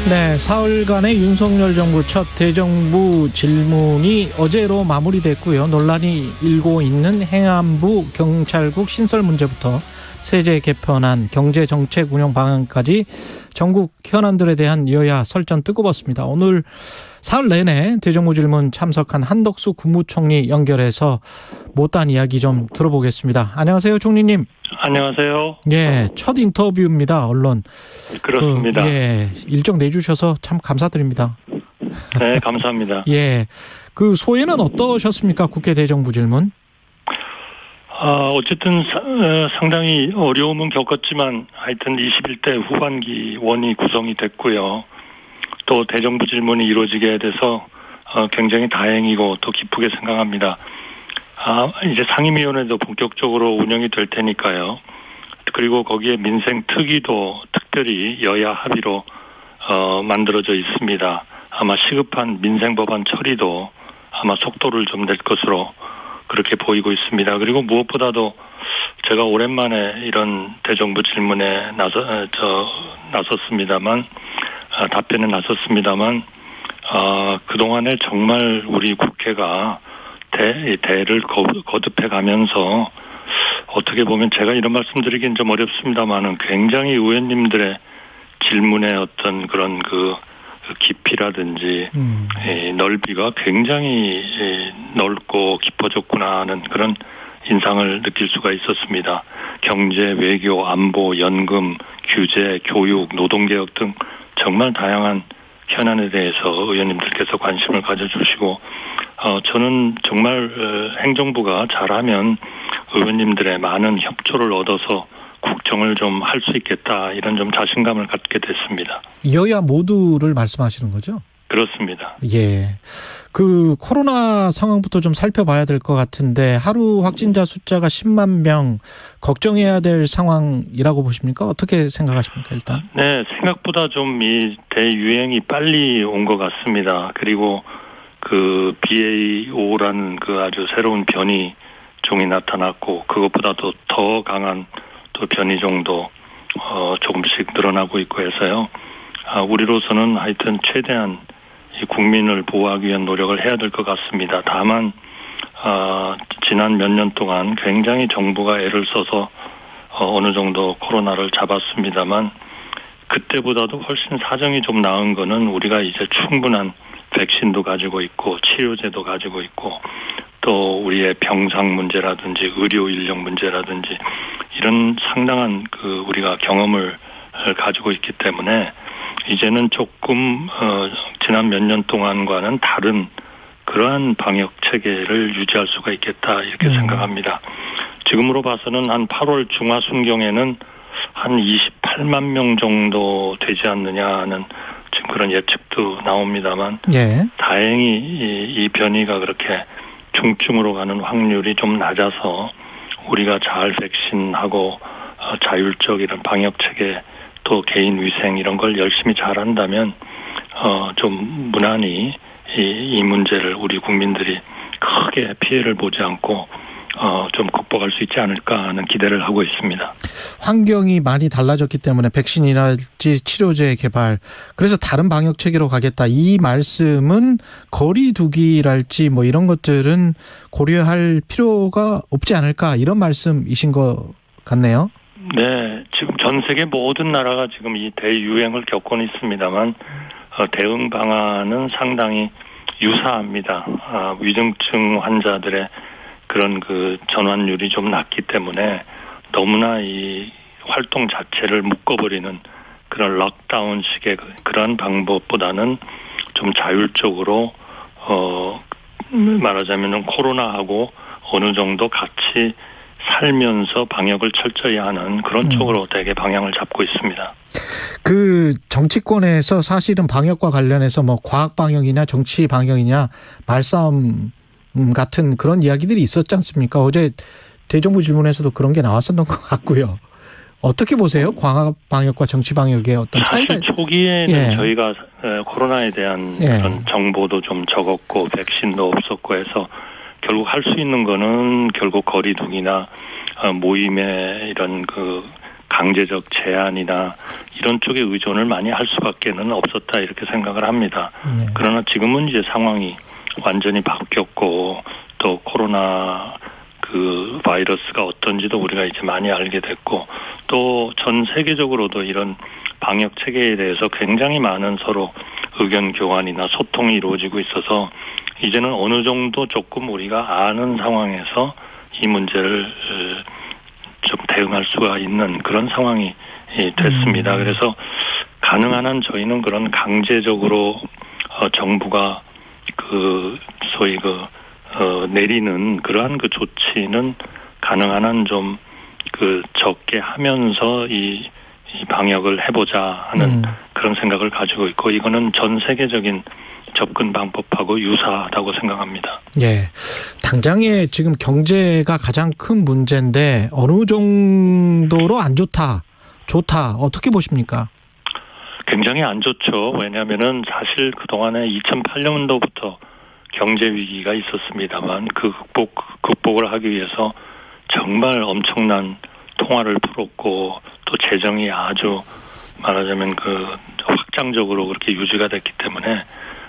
네, 사흘간의 윤석열 정부 첫 대정부 질문이 어제로 마무리됐고요. 논란이 일고 있는 행안부 경찰국 신설 문제부터 세제 개편안, 경제정책 운영 방안까지 전국 현안들에 대한 여야 설전 뜨거웠습니다. 오늘 사흘 내내 대정부 질문 참석한 한덕수 국무총리 연결해서 못다한 이야기 좀 들어보겠습니다. 안녕하세요, 총리님. 안녕하세요. 예, 첫 인터뷰입니다, 언론. 그렇습니다. 일정 내주셔서 참 감사드립니다. 네, 감사합니다. 예, 그 소회는 어떠셨습니까? 국회 대정부 질문. 어쨌든 상당히 어려움은 겪었지만 하여튼 21대 후반기 원이 구성이 됐고요. 또 대정부 질문이 이루어지게 돼서 굉장히 다행이고 또 기쁘게 생각합니다. 이제 상임위원회도 본격적으로 운영이 될 테니까요. 그리고 거기에 민생 특위도 특별히 여야 합의로 만들어져 있습니다. 아마 시급한 민생 법안 처리도 아마 속도를 좀 낼 것으로 그렇게 보이고 있습니다. 그리고 무엇보다도 제가 오랜만에 이런 대정부 질문에 나섰습니다만, 답변에 나섰습니다만, 그동안에 정말 우리 국회가 대를 거듭해 가면서 어떻게 보면 제가 이런 말씀 드리긴 좀 어렵습니다만은 굉장히 의원님들의 질문의 어떤 그런 그 깊이라든지 넓이가 굉장히 넓고 깊어졌구나 하는 그런 인상을 느낄 수가 있었습니다. 경제, 외교, 안보, 연금, 규제, 교육, 노동개혁 등 정말 다양한 현안에 대해서 의원님들께서 관심을 가져주시고 저는 정말 행정부가 잘하면 의원님들의 많은 협조를 얻어서 국정을 좀 할 수 있겠다 이런 좀 자신감을 갖게 됐습니다. 여야 모두를 말씀하시는 거죠? 그렇습니다. 예. 그 코로나 상황부터 좀 살펴봐야 될 것 같은데 하루 확진자 숫자가 10만 명 걱정해야 될 상황이라고 보십니까? 어떻게 생각하십니까, 일단? 네, 생각보다 좀 이 대유행이 빨리 온 것 같습니다. 그리고 그 BA.5라는 그 아주 새로운 변이종이 나타났고 그것보다도 더 강한 또 변이종도 조금씩 늘어나고 있고 해서요. 우리로서는 하여튼 최대한 이 국민을 보호하기 위한 노력을 해야 될 것 같습니다. 다만 지난 몇 년 동안 굉장히 정부가 애를 써서 어느 정도 코로나를 잡았습니다만 그때보다도 훨씬 사정이 좀 나은 거는 우리가 이제 충분한 백신도 가지고 있고 치료제도 가지고 있고 또 우리의 병상 문제라든지 의료 인력 문제라든지 이런 상당한 그 우리가 경험을 가지고 있기 때문에 이제는 조금 지난 몇 년 동안과는 다른 그러한 방역 체계를 유지할 수가 있겠다 이렇게 생각합니다. 지금으로 봐서는 한 8월 중하순경에는 한 28만 명 정도 되지 않느냐 하는 지금 그런 예측도 나옵니다만 다행히 이 변이가 그렇게 중증으로 가는 확률이 좀 낮아서 우리가 잘 백신하고 자율적 이런 방역 체계 또 개인 위생 이런 걸 열심히 잘한다면 좀 무난히 이 문제를 우리 국민들이 크게 피해를 보지 않고 좀 극복할 수 있지 않을까 하는 기대를 하고 있습니다. 환경이 많이 달라졌기 때문에 백신이랄지 치료제 개발 그래서 다른 방역 체계로 가겠다. 이 말씀은 거리 두기랄지 뭐 이런 것들은 고려할 필요가 없지 않을까 이런 말씀이신 것 같네요. 네, 지금 전 세계 모든 나라가 지금 이 대유행을 겪고는 있습니다만 대응 방안은 상당히 유사합니다. 위중증 환자들의 그런 그 전환율이 좀 낮기 때문에 너무나 이 활동 자체를 묶어버리는 그런 락다운식의 그런 방법보다는 좀 자율적으로 말하자면은 코로나하고 어느 정도 같이 살면서 방역을 철저히 하는 그런 쪽으로 되게 방향을 잡고 있습니다. 그 정치권에서 사실은 방역과 관련해서 뭐 과학 방역이냐 정치 방역이냐 말싸움 같은 그런 이야기들이 있었지 않습니까? 어제 대정부 질문에서도 그런 게 나왔었던 것 같고요. 어떻게 보세요? 과학 방역과 정치 방역의 어떤 차이가? 사실 초기에는 저희가 코로나에 대한 그런 정보도 좀 적었고 백신도 없었고 해서 결국 할 수 있는 거는 결국 거리두기나 모임의 이런 그 강제적 제한이나 이런 쪽에 의존을 많이 할 수밖에는 없었다 이렇게 생각을 합니다. 그러나 지금은 이제 상황이 완전히 바뀌었고 또 코로나 그 바이러스가 어떤지도 우리가 이제 많이 알게 됐고 또 전 세계적으로도 이런 방역 체계에 대해서 굉장히 많은 서로 의견 교환이나 소통이 이루어지고 있어서 이제는 어느 정도 조금 우리가 아는 상황에서 이 문제를 좀 대응할 수가 있는 그런 상황이 됐습니다. 그래서 가능한 한 저희는 그런 강제적으로 정부가 그 소위 내리는 그러한 그 조치는 가능한 한 좀 그 적게 하면서 이 방역을 해보자 하는 그런 생각을 가지고 있고 이거는 전 세계적인 접근 방법하고 유사하다고 생각합니다. 예. 당장에 지금 경제가 가장 큰 문제인데 어느 정도로 안 좋다, 좋다 어떻게 보십니까? 굉장히 안 좋죠. 왜냐하면은 사실 그동안에 2008년도부터 경제 위기가 있었습니다만 그 극복을 하기 위해서 정말 엄청난 통화를 풀었고 또 재정이 아주 말하자면 그 확장적으로 그렇게 유지가 됐기 때문에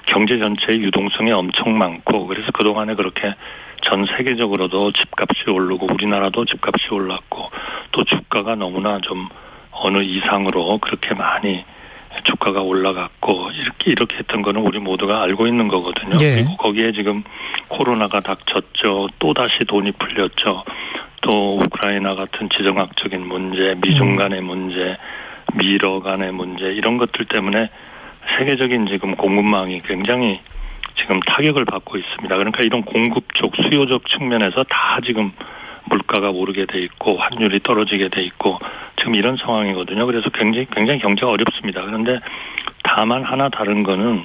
경제 전체의 유동성이 엄청 많고 그래서 그동안에 그렇게 전 세계적으로도 집값이 오르고 우리나라도 집값이 올랐고 또 주가가 너무나 좀 어느 이상으로 그렇게 많이 주가가 올라갔고 이렇게 했던 거는 우리 모두가 알고 있는 거거든요. 예. 그리고 거기에 지금 코로나가 닥쳤죠. 또 다시 돈이 풀렸죠. 또 우크라이나 같은 지정학적인 문제, 미중 간의 문제, 미러 간의 문제 이런 것들 때문에 세계적인 지금 공급망이 굉장히 지금 타격을 받고 있습니다. 그러니까 이런 공급 쪽, 수요적 측면에서 다 지금 물가가 오르게 돼 있고 환율이 떨어지게 돼 있고 지금 이런 상황이거든요. 그래서 굉장히 경제가 어렵습니다. 그런데 다만 하나 다른 거는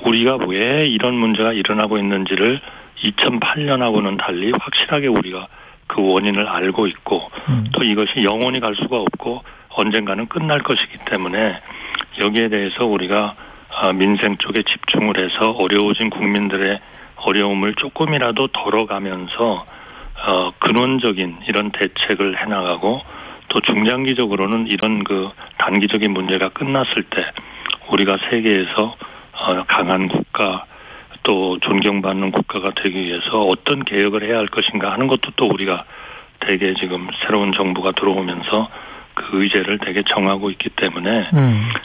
우리가 왜 이런 문제가 일어나고 있는지를 2008년하고는 달리 확실하게 우리가 그 원인을 알고 있고 또 이것이 영원히 갈 수가 없고 언젠가는 끝날 것이기 때문에 여기에 대해서 우리가 민생 쪽에 집중을 해서 어려워진 국민들의 어려움을 조금이라도 덜어가면서 근원적인 이런 대책을 해나가고 또 중장기적으로는 이런 그 단기적인 문제가 끝났을 때 우리가 세계에서 강한 국가 또 존경받는 국가가 되기 위해서 어떤 개혁을 해야 할 것인가 하는 것도 또 우리가 되게 지금 새로운 정부가 들어오면서 그 의제를 되게 정하고 있기 때문에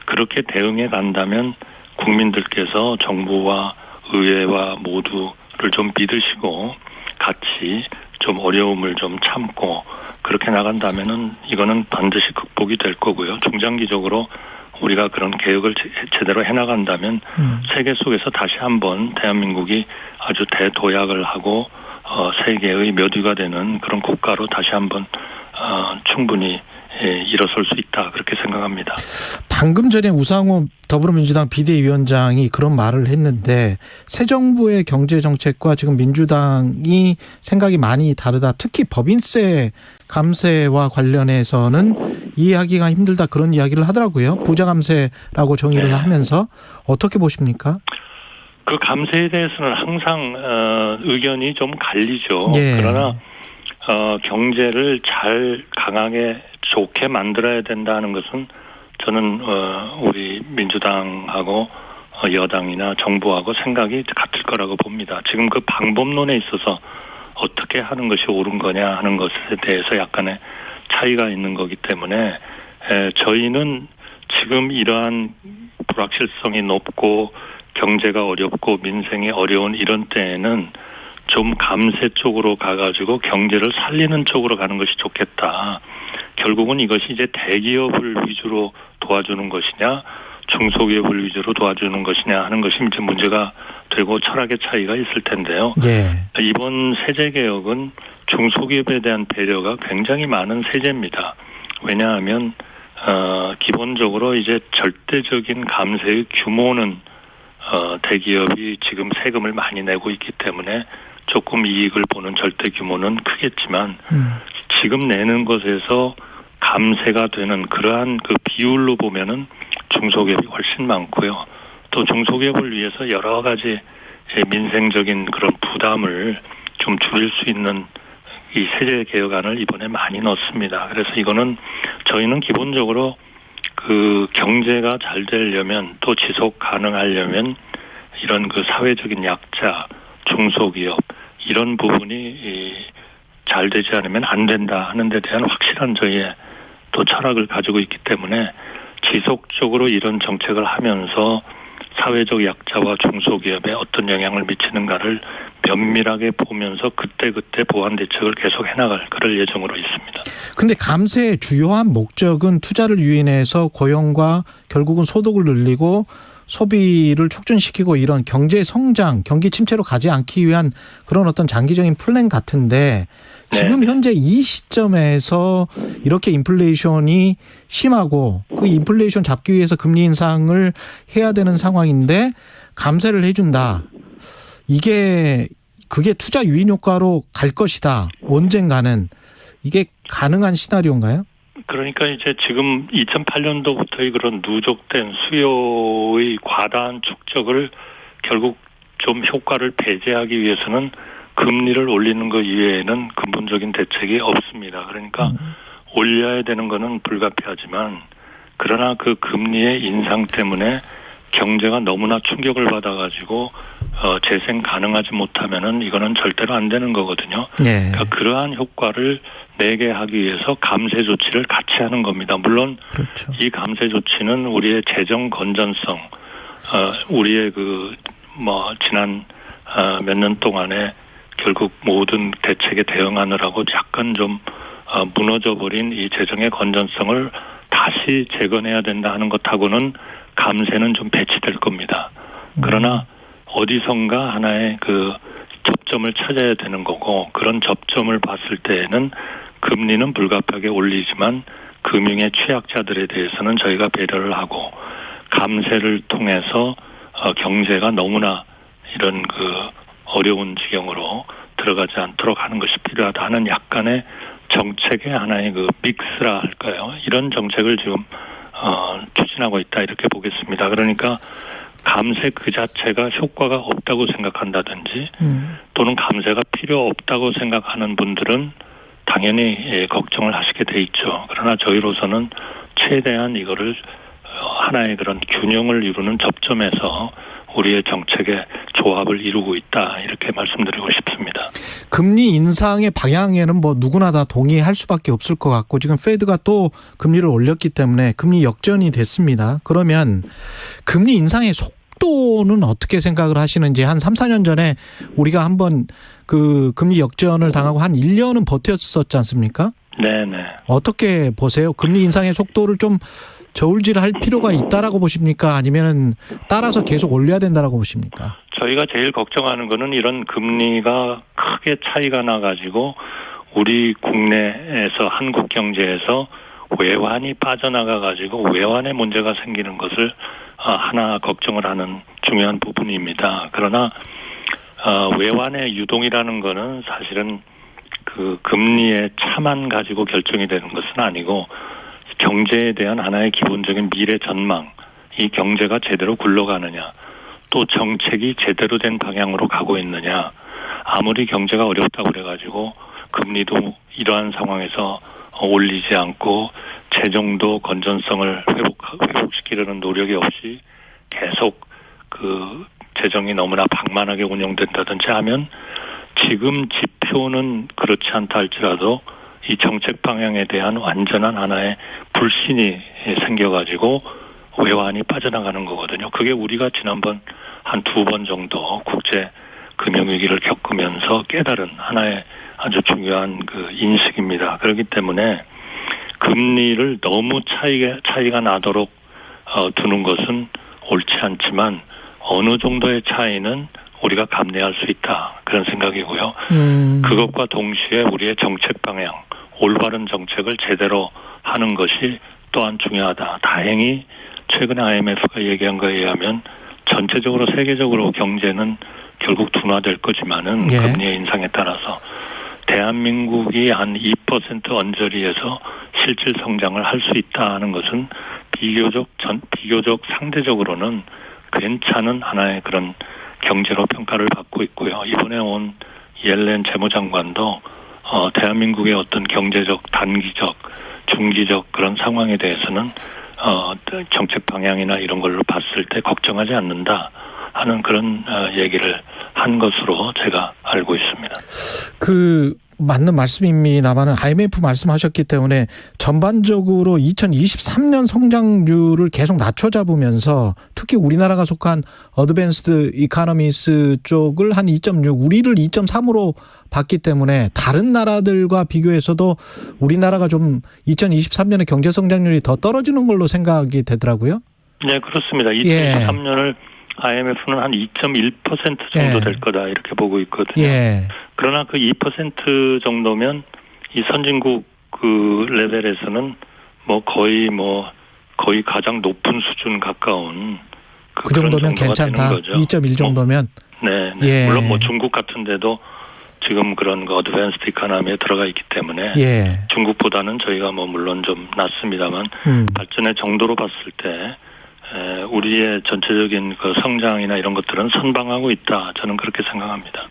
그렇게 대응해 간다면 국민들께서 정부와 의회와 모두를 좀 믿으시고 같이 좀 어려움을 좀 참고 그렇게 나간다면은 이거는 반드시 극복이 될 거고요. 중장기적으로 우리가 그런 개혁을 제대로 해나간다면 세계 속에서 다시 한번 대한민국이 아주 대도약을 하고 세계의 몇 위가 되는 그런 국가로 다시 한번 충분히 일어설 수 있다 그렇게 생각합니다. 방금 전에 우상호 더불어민주당 비대위원장이 그런 말을 했는데 새 정부의 경제정책과 지금 민주당이 생각이 많이 다르다. 특히 법인세 감세와 관련해서는 이해하기가 힘들다 그런 이야기를 하더라고요. 부자 감세라고 정의를 하면서 어떻게 보십니까? 그 감세에 대해서는 항상 의견이 좀 갈리죠. 예. 그러나 경제를 잘 강하게 좋게 만들어야 된다는 것은 저는 우리 민주당하고 여당이나 정부하고 생각이 같을 거라고 봅니다. 지금 그 방법론에 있어서 어떻게 하는 것이 옳은 거냐 하는 것에 대해서 약간의 차이가 있는 거기 때문에 저희는 지금 이러한 불확실성이 높고 경제가 어렵고 민생이 어려운 이런 때에는 좀 감세 쪽으로 가가지고 경제를 살리는 쪽으로 가는 것이 좋겠다. 결국은 이것이 이제 대기업을 위주로 도와주는 것이냐 중소기업을 위주로 도와주는 것이냐 하는 것이 이제 문제가 되고 철학의 차이가 있을 텐데요. 예. 이번 세제개혁은 중소기업에 대한 배려가 굉장히 많은 세제입니다. 왜냐하면 기본적으로 이제 절대적인 감세의 규모는 대기업이 지금 세금을 많이 내고 있기 때문에 조금 이익을 보는 절대 규모는 크겠지만 지금 내는 것에서 감세가 되는 그러한 그 비율로 보면은 중소기업이 훨씬 많고요. 또 중소기업을 위해서 여러 가지 민생적인 그런 부담을 좀 줄일 수 있는 이 세제 개혁안을 이번에 많이 넣습니다. 그래서 이거는 저희는 기본적으로 그 경제가 잘 되려면 또 지속 가능하려면 이런 그 사회적인 약자, 중소기업 이런 부분이 잘 되지 않으면 안 된다 하는 데 대한 확실한 저희의 또 철학을 가지고 있기 때문에 지속적으로 이런 정책을 하면서 사회적 약자와 중소기업에 어떤 영향을 미치는가를 면밀하게 보면서 그때그때 보완 대책을 계속 해나갈 그럴 예정으로 있습니다. 근데 감세의 주요한 목적은 투자를 유인해서 고용과 결국은 소득을 늘리고 소비를 촉진시키고 이런 경제 성장, 경기 침체로 가지 않기 위한 그런 어떤 장기적인 플랜 같은데 지금 현재 이 시점에서 이렇게 인플레이션이 심하고 그 인플레이션 잡기 위해서 금리 인상을 해야 되는 상황인데 감세를 해준다. 그게 투자 유인 효과로 갈 것이다. 언젠가는. 이게 가능한 시나리오인가요? 그러니까 이제 지금 2008년도부터의 그런 누적된 수요의 과다한 축적을 결국 좀 효과를 배제하기 위해서는 금리를 올리는 것 이외에는 근본적인 대책이 없습니다. 그러니까 올려야 되는 거는 불가피하지만 그러나 그 금리의 인상 때문에 경제가 너무나 충격을 받아가지고 재생 가능하지 못하면은 이거는 절대로 안 되는 거거든요. 네. 그러니까 그러한 효과를 내게 하기 위해서 감세 조치를 같이 하는 겁니다. 물론 그렇죠. 이 감세 조치는 우리의 재정 건전성, 우리의 지난 몇 년 동안에 결국 모든 대책에 대응하느라고 약간 좀 무너져버린 이 재정의 건전성을 다시 재건해야 된다 하는 것하고는 감세는 좀 배치될 겁니다. 그러나 어디선가 하나의 그 접점을 찾아야 되는 거고 그런 접점을 봤을 때에는 금리는 불가피하게 올리지만 금융의 취약자들에 대해서는 저희가 배려를 하고 감세를 통해서 경제가 너무나 이런 그 어려운 지경으로 들어가지 않도록 하는 것이 필요하다 하는 약간의 정책의 하나의 그 믹스라 할까요? 이런 정책을 지금 추진하고 있다 이렇게 보겠습니다. 그러니까 감세 그 자체가 효과가 없다고 생각한다든지 또는 감세가 필요 없다고 생각하는 분들은 당연히 걱정을 하시게 돼 있죠. 그러나 저희로서는 최대한 이거를 하나의 그런 균형을 이루는 접점에서 우리의 정책의 조합을 이루고 있다 이렇게 말씀드리고 싶습니다. 금리 인상의 방향에는 뭐 누구나 다 동의할 수밖에 없을 것 같고 지금 페드가 또 금리를 올렸기 때문에 금리 역전이 됐습니다. 그러면 금리 인상의 속도는 어떻게 생각을 하시는지 한 3, 4년 전에 우리가 한번 그 금리 역전을 당하고 한 1년은 버텼었지 않습니까? 네네. 어떻게 보세요? 금리 인상의 속도를 좀 저울질할 필요가 있다라고 보십니까? 아니면은 따라서 계속 올려야 된다라고 보십니까? 저희가 제일 걱정하는 거는 이런 금리가 크게 차이가 나가지고 우리 국내에서 한국 경제에서 외환이 빠져나가가지고 외환에 문제가 생기는 것을 하나 걱정을 하는 중요한 부분입니다. 그러나 외환의 유동이라는 거는 사실은 그 금리의 차만 가지고 결정이 되는 것은 아니고 경제에 대한 하나의 기본적인 미래 전망, 이 경제가 제대로 굴러가느냐, 또 정책이 제대로 된 방향으로 가고 있느냐, 아무리 경제가 어렵다고 그래가지고 금리도 이러한 상황에서 올리지 않고 재정도 건전성을 회복시키려는 노력이 없이 계속 그 재정이 너무나 방만하게 운영된다든지 하면 지금 지표는 그렇지 않다 할지라도 이 정책 방향에 대한 완전한 하나의 불신이 생겨가지고 외환이 빠져나가는 거거든요. 그게 우리가 지난번 한 2번 정도 국제 금융위기를 겪으면서 깨달은 하나의 아주 중요한 그 인식입니다. 그렇기 때문에 금리를 너무 차이가 나도록 두는 것은 옳지 않지만 어느 정도의 차이는 우리가 감내할 수 있다. 그런 생각이고요. 그것과 동시에 우리의 정책 방향, 올바른 정책을 제대로 하는 것이 또한 중요하다. 다행히 최근에 IMF가 얘기한 거에 의하면 전체적으로 세계적으로 경제는 결국 둔화될 거지만은 예. 금리의 인상에 따라서 대한민국이 한 2% 언저리에서 실질 성장을 할 수 있다는 것은 비교적 상대적으로는 괜찮은 하나의 그런 경제로 평가를 받고 있고요. 이번에 온 옐렌 재무장관도 대한민국의 어떤 경제적, 단기적, 중기적 그런 상황에 대해서는 정책 방향이나 이런 걸로 봤을 때 걱정하지 않는다 하는 그런 얘기를 한 것으로 제가 알고 있습니다. 맞는 말씀입니다만 IMF 말씀하셨기 때문에 전반적으로 2023년 성장률을 계속 낮춰 잡으면서 특히 우리나라가 속한 어드밴스드 이코노미스 쪽을 한 2.6, 우리를 2.3으로 봤기 때문에 다른 나라들과 비교해서도 우리나라가 좀 2023년에 경제 성장률이 더 떨어지는 걸로 생각이 되더라고요. 네, 그렇습니다. 2023년을 IMF는 한 2.1% 정도 될 거다 이렇게 보고 있거든요. 그러나 그 2% 정도면 이 선진국 그 레벨에서는 거의 가장 높은 수준 가까운 그 정도면 괜찮다. 2.1 정도면. 네. 물론 중국 같은 데도 지금 그런 어드밴스드 이코노미에 들어가 있기 때문에 중국보다는 저희가 물론 좀 낮습니다만 발전의 정도로 봤을 때 우리의 전체적인 그 성장이나 이런 것들은 선방하고 있다. 저는 그렇게 생각합니다.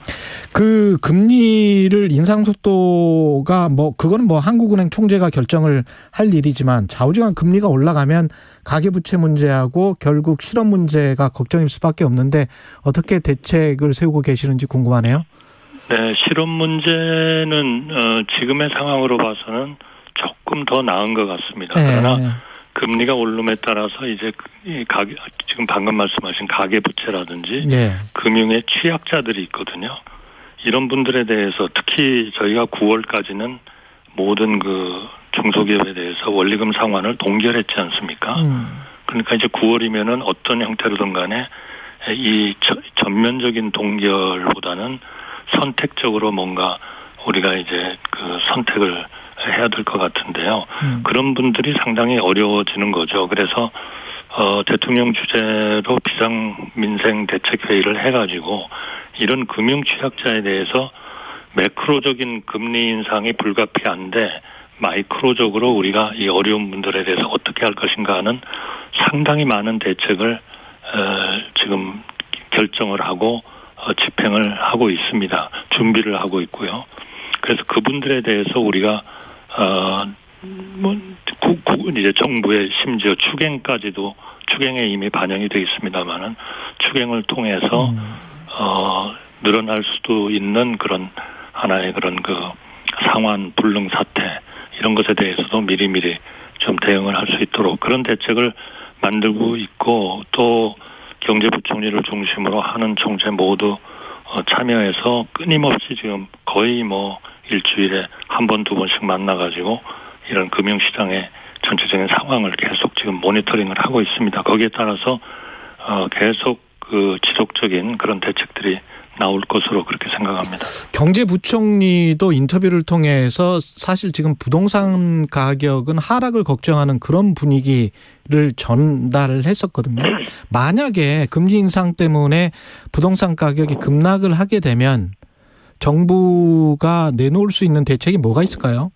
그 금리를 인상 속도가 그거는 한국은행 총재가 결정을 할 일이지만 좌우지간 금리가 올라가면 가계부채 문제하고 결국 실업 문제가 걱정일 수밖에 없는데 어떻게 대책을 세우고 계시는지 궁금하네요. 네, 실업 문제는 지금의 상황으로 봐서는 조금 더 나은 것 같습니다. 그러나 금리가 오름에 따라서 이제 지금 방금 말씀하신 가계부채라든지 금융의 취약자들이 있거든요. 이런 분들에 대해서 특히 저희가 9월까지는 모든 그 중소기업에 대해서 원리금 상환을 동결했지 않습니까? 그러니까 이제 9월이면은 어떤 형태로든 간에 이 전면적인 동결보다는 선택적으로 뭔가 우리가 이제 그 선택을 해야 될 것 같은데요. 그런 분들이 상당히 어려워지는 거죠. 그래서 대통령 주재로 비상민생 대책회의를 해가지고 이런 금융 취약자에 대해서 매크로적인 금리 인상이 불가피한데 마이크로적으로 우리가 이 어려운 분들에 대해서 어떻게 할 것인가 하는 상당히 많은 대책을 지금 결정을 하고 집행을 하고 있습니다. 준비를 하고 있고요. 그래서 그분들에 대해서 우리가 이제 정부의 심지어 추경에 이미 반영이 되어 있습니다만은 추경을 통해서 늘어날 수도 있는 그런 하나의 그런 그 상환 불능 사태 이런 것에 대해서도 미리미리 좀 대응을 할 수 있도록 그런 대책을 만들고 있고 또 경제부총리를 중심으로 하는 총재 모두 참여해서 끊임없이 지금 거의 일주일에 한 번, 두 번씩 만나가지고 이런 금융시장의 전체적인 상황을 계속 지금 모니터링을 하고 있습니다. 거기에 따라서 계속 그 지속적인 그런 대책들이 나올 것으로 그렇게 생각합니다. 경제부총리도 인터뷰를 통해서 사실 지금 부동산 가격은 하락을 걱정하는 그런 분위기를 전달을 했었거든요. 만약에 금리 인상 때문에 부동산 가격이 급락을 하게 되면 정부가 내놓을 수 있는 대책이 뭐가 있을까요?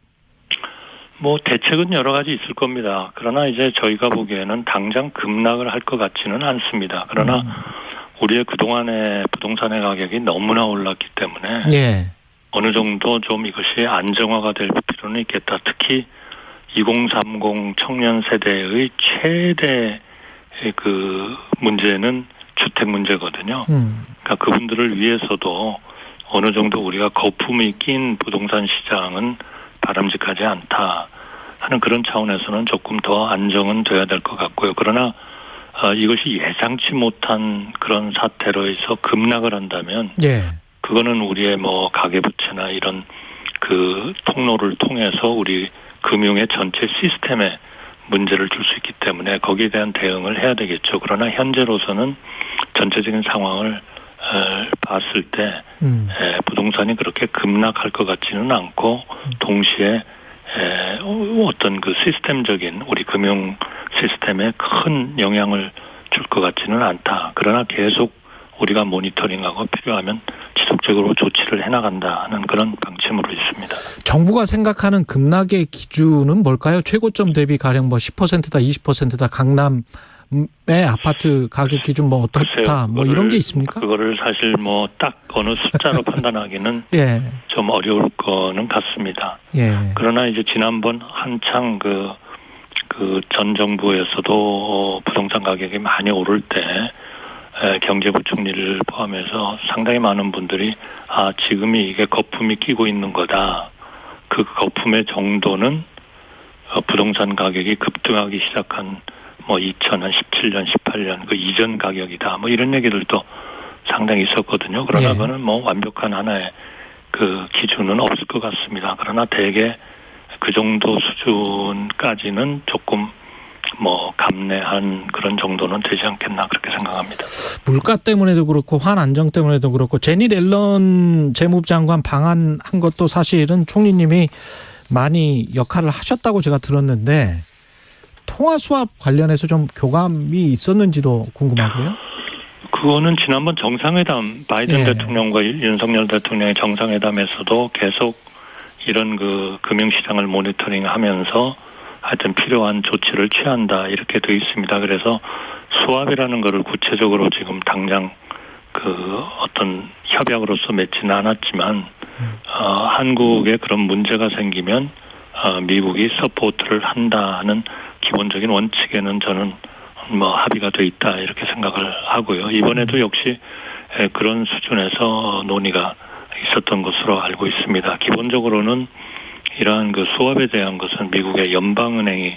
대책은 여러 가지 있을 겁니다. 그러나 이제 저희가 보기에는 당장 급락을 할 것 같지는 않습니다. 그러나 우리의 그동안의 부동산의 가격이 너무나 올랐기 때문에 어느 정도 좀 이것이 안정화가 될 필요는 있겠다. 특히 2030 청년 세대의 최대 그 문제는 주택 문제거든요. 그러니까 그분들을 위해서도 어느 정도 우리가 거품이 낀 부동산 시장은 바람직하지 않다 하는 그런 차원에서는 조금 더 안정은 돼야 될 것 같고요. 그러나 이것이 예상치 못한 그런 사태로 해서 급락을 한다면 그거는 우리의 가계부채나 이런 그 통로를 통해서 우리 금융의 전체 시스템에 문제를 줄 수 있기 때문에 거기에 대한 대응을 해야 되겠죠. 그러나 현재로서는 전체적인 상황을 봤을 때 부동산이 그렇게 급락할 것 같지는 않고 동시에 어떤 그 시스템적인 우리 금융 시스템에 큰 영향을 줄 것 같지는 않다. 그러나 계속 우리가 모니터링하고 필요하면 지속적으로 조치를 해나간다는 그런 방침으로 있습니다. 정부가 생각하는 급락의 기준은 뭘까요? 최고점 대비 가령 10%다 20%다 강남 아파트 가격 기준 뭐 어떻다 글쎄요, 뭐 이런 게 있습니까? 그거를 사실 뭐 딱 어느 숫자로 판단하기는 예. 좀 어려울 거는 같습니다. 예. 그러나 이제 지난번 한창 그 전 정부에서도 부동산 가격이 많이 오를 때 경제부총리를 포함해서 상당히 많은 분들이 지금이 이게 거품이 끼고 있는 거다. 그 거품의 정도는 부동산 가격이 급등하기 시작한 뭐 2017년, 18년 그 이전 가격이다. 뭐 이런 얘기들도 상당히 있었거든요. 그러나 그는 뭐 완벽한 하나의 그 기준은 없을 것 같습니다. 그러나 대개 그 정도 수준까지는 조금 뭐 감내한 그런 정도는 되지 않겠나 그렇게 생각합니다. 물가 때문에도 그렇고 환 안정 때문에도 그렇고 제닛 옐런 재무부 장관 방한한 것도 사실은 총리님이 많이 역할을 하셨다고 제가 들었는데 통화 수합 관련해서 좀 교감이 있었는지도 궁금하고요. 그거는 지난번 정상회담 바이든 대통령과 윤석열 대통령의 정상회담에서도 계속 이런 그 금융시장을 모니터링하면서 하여튼 필요한 조치를 취한다 이렇게 되어 있습니다. 그래서 수합이라는 거를 구체적으로 지금 당장 그 어떤 협약으로서 맺지는 않았지만 한국에 그런 문제가 생기면 미국이 서포트를 한다는 기본적인 원칙에는 저는 뭐 합의가 돼 있다 이렇게 생각을 하고요. 이번에도 역시 그런 수준에서 논의가 있었던 것으로 알고 있습니다. 기본적으로는 이러한 그 수합에 대한 것은 미국의 연방은행이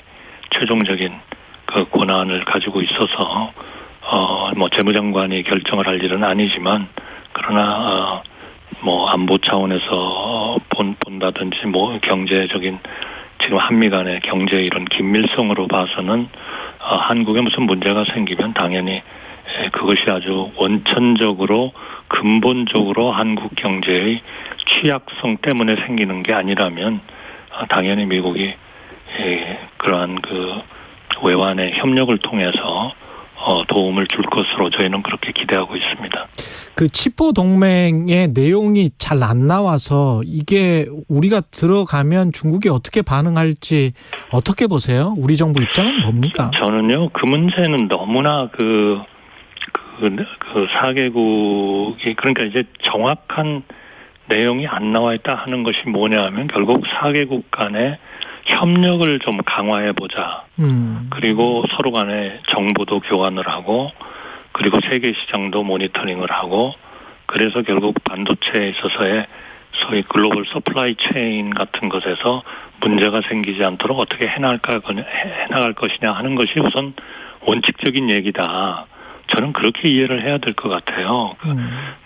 최종적인 그 권한을 가지고 있어서 뭐 재무장관이 결정을 할 일은 아니지만 그러나 뭐 안보 차원에서 본다든지 뭐 경제적인 지금 한미 간의 경제 이런 긴밀성으로 봐서는 한국에 무슨 문제가 생기면 당연히 그것이 아주 원천적으로 근본적으로 한국 경제의 취약성 때문에 생기는 게 아니라면 당연히 미국이 그러한 그 외환의 협력을 통해서 도움을 줄 것으로 저희는 그렇게 기대하고 있습니다. 그 치포 동맹의 내용이 잘 안 나와서 이게 우리가 들어가면 중국이 어떻게 반응할지 어떻게 보세요? 우리 정부 입장은 뭡니까? 저는요, 그 문제는 너무나 그 4개국이 그러니까 이제 정확한 내용이 안 나와 있다 하는 것이 뭐냐 하면 결국 4개국 간의 협력을 좀 강화해 보자. 그리고 서로 간에 정보도 교환을 하고 그리고 세계 시장도 모니터링을 하고 그래서 결국 반도체에 있어서의 소위 글로벌 서플라이 체인 같은 것에서 문제가 생기지 않도록 어떻게 해나갈 것이냐 하는 것이 우선 원칙적인 얘기다. 저는 그렇게 이해를 해야 될 것 같아요.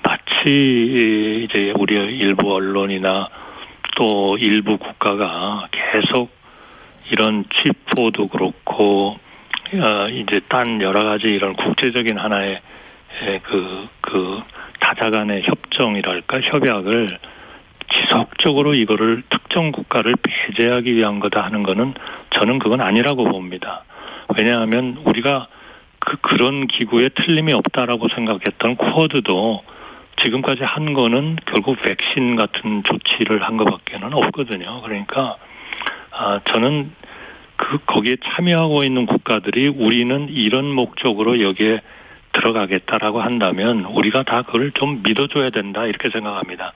마치 이제 우리 일부 언론이나 또 일부 국가가 계속 이런 치포도 그렇고 이제 딴 여러 가지 이런 국제적인 하나의 그 다자간의 협정이랄까 협약을 지속적으로 이거를 특정 국가를 배제하기 위한 거다 하는 거는 저는 그건 아니라고 봅니다. 왜냐하면 우리가 그런 기구에 틀림이 없다라고 생각했던 쿼드도 지금까지 한 거는 결국 백신 같은 조치를 한 것밖에는 없거든요. 그러니까 저는 거기에 참여하고 있는 국가들이 우리는 이런 목적으로 여기에 들어가겠다라고 한다면 우리가 다 그걸 좀 믿어줘야 된다 이렇게 생각합니다.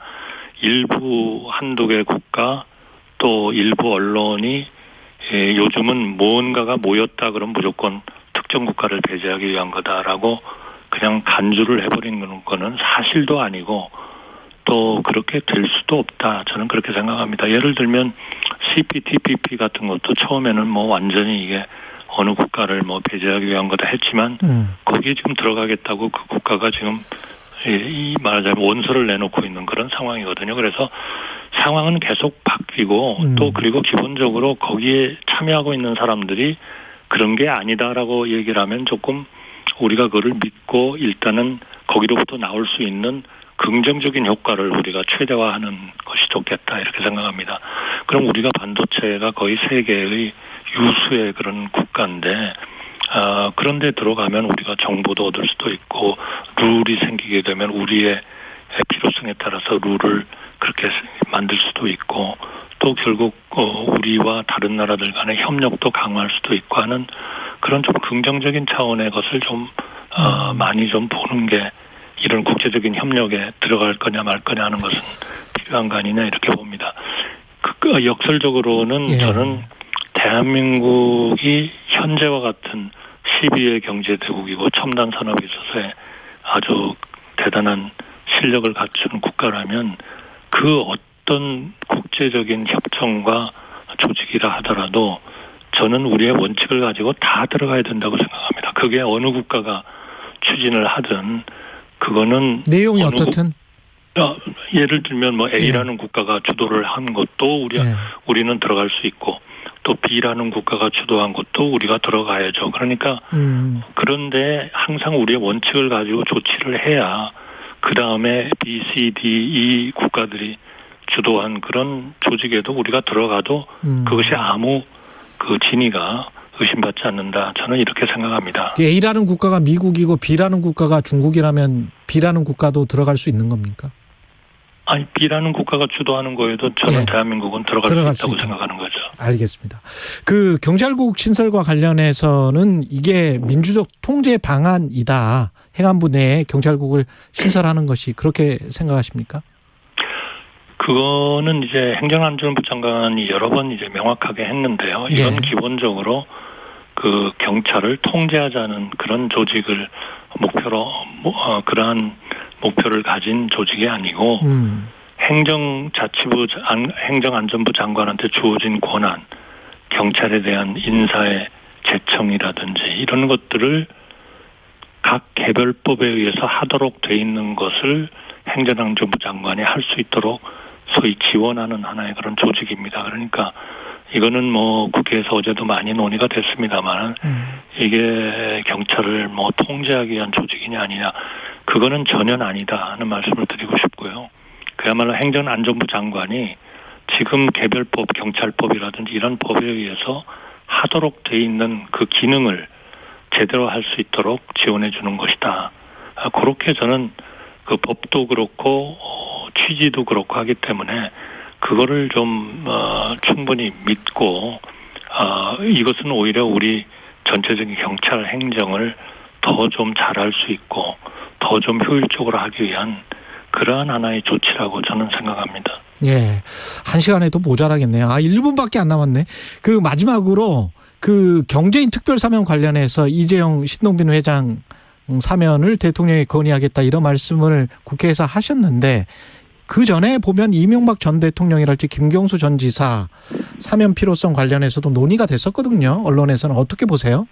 일부 한두 개 국가 또 일부 언론이 요즘은 뭔가가 모였다 그러면 무조건 특정 국가를 배제하기 위한 거다라고 그냥 간주를 해버리는 거는 사실도 아니고 또 그렇게 될 수도 없다. 저는 그렇게 생각합니다. 예를 들면 CPTPP 같은 것도 처음에는 뭐 완전히 이게 어느 국가를 뭐 배제하기 위한 거다 했지만 거기에 지금 들어가겠다고 그 국가가 지금 말하자면 원서를 내놓고 있는 그런 상황이거든요. 그래서 상황은 계속 바뀌고 또 그리고 기본적으로 거기에 참여하고 있는 사람들이 그런 게 아니다라고 얘기를 하면 조금 우리가 그거를 믿고 일단은 거기로부터 나올 수 있는 긍정적인 효과를 우리가 최대화하는 것이 좋겠다 이렇게 생각합니다. 그럼 우리가 반도체가 거의 세계의 유수의 그런 국가인데 그런데 들어가면 우리가 정보도 얻을 수도 있고 룰이 생기게 되면 우리의 필요성에 따라서 룰을 그렇게 만들 수도 있고 또 결국 우리와 다른 나라들 간의 협력도 강화할 수도 있고 하는 그런 좀 긍정적인 차원의 것을 좀 많이 좀 보는 게 이런 국제적인 협력에 들어갈 거냐 말 거냐 하는 것은 필요한 거 아니냐 이렇게 봅니다. 역설적으로는 예. 저는 대한민국이 현재와 같은 12의 경제대국이고 첨단 산업에 있어서의 아주 대단한 실력을 갖춘 국가라면 그 어떤 국제적인 협정과 조직이라 하더라도 저는 우리의 원칙을 가지고 다 들어가야 된다고 생각합니다. 그게 어느 국가가 추진을 하든 그거는 내용이 어떻든 예를 들면 뭐 A라는 국가가 주도를 한 것도 우리는 들어갈 수 있고 또 B라는 국가가 주도한 것도 우리가 들어가야죠. 그러니까 그런데 항상 우리의 원칙을 가지고 조치를 해야 그 다음에 B, C, D, E 국가들이 주도한 그런 조직에도 우리가 들어가도 그것이 아무 그 진위가 의심받지 않는다. 저는 이렇게 생각합니다. A라는 국가가 미국이고 B라는 국가가 중국이라면 B라는 국가도 들어갈 수 있는 겁니까? 아니 B라는 국가가 주도하는 거에도 저는 대한민국은 들어갈 수 있다고 생각하는 거죠. 알겠습니다. 그 경찰국 신설과 관련해서는 이게 민주적 통제 방안이다. 행안부 내에 경찰국을 신설하는 것이 그렇게 생각하십니까? 그거는 이제 행정안전부 장관이 여러 번 이제 명확하게 했는데요. 이건 기본적으로 그 경찰을 통제하자는 그런 조직을 목표로 그러한 목표를 가진 조직이 아니고 행정안전부 장관한테 주어진 권한, 경찰에 대한 인사의 제청이라든지 이런 것들을 각 개별법에 의해서 하도록 돼 있는 것을 행정안전부 장관이 할 수 있도록 소위 지원하는 하나의 그런 조직입니다. 그러니까 이거는 뭐 국회에서 어제도 많이 논의가 됐습니다만 이게 경찰을 뭐 통제하기 위한 조직이냐 아니냐 그거는 전혀 아니다 하는 말씀을 드리고 싶고요. 그야말로 행정안전부 장관이 지금 개별법, 경찰법이라든지 이런 법에 의해서 하도록 돼 있는 그 기능을 제대로 할 수 있도록 지원해 주는 것이다. 그렇게 저는 그 법도 그렇고 취지도 그렇고 하기 때문에 그거를 좀 충분히 믿고 이것은 오히려 우리 전체적인 경찰 행정을 더 좀 잘할 수 있고 더 좀 효율적으로 하기 위한 그러한 하나의 조치라고 저는 생각합니다. 예. 1시간에도 모자라겠네요. 1분밖에 안 남았네. 그 마지막으로 그 경제인 특별사면 관련해서 이재용 신동빈 회장 사면을 대통령이 건의하겠다 이런 말씀을 국회에서 하셨는데 그 전에 보면 이명박 전 대통령이랄지 김경수 전 지사 사면 필요성 관련해서도 논의가 됐었거든요. 언론에서는 어떻게 보세요?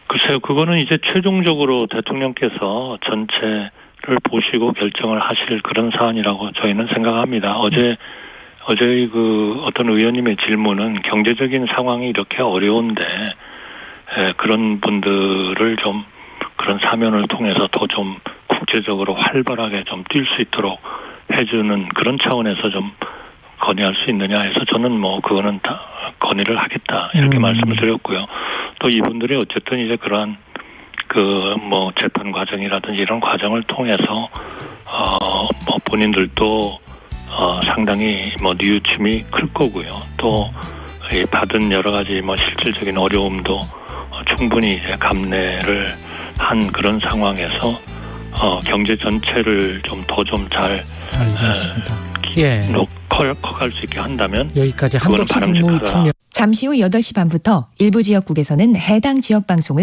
글쎄요. 그거는 이제 최종적으로 대통령께서 전체를 보시고 결정을 하실 그런 사안이라고 저희는 생각합니다. 어제 그 어떤 의원님의 질문은 경제적인 상황이 이렇게 어려운데 그런 분들을 좀 그런 사면을 통해서 더 좀 국제적으로 활발하게 좀 뛸 수 있도록 해주는 그런 차원에서 좀 건의할 수 있느냐 해서 저는 뭐 그거는 다 건의를 하겠다 이렇게 말씀을 드렸고요. 또 이분들이 어쨌든 이제 그러한 그 뭐 재판 과정이라든지 이런 과정을 통해서 뭐 본인들도 상당히 뭐 뉘우침이 클 거고요. 또 받은 여러 가지 뭐 실질적인 어려움도 충분히 이제 감내를 한 그런 상황에서 경제 전체를 좀 더 좀 잘 커갈 수 있게 한다면 여기까지 한덕수 국무총리. 잠시 후 8시 반부터 일부 지역국에서는 해당 지역 방송을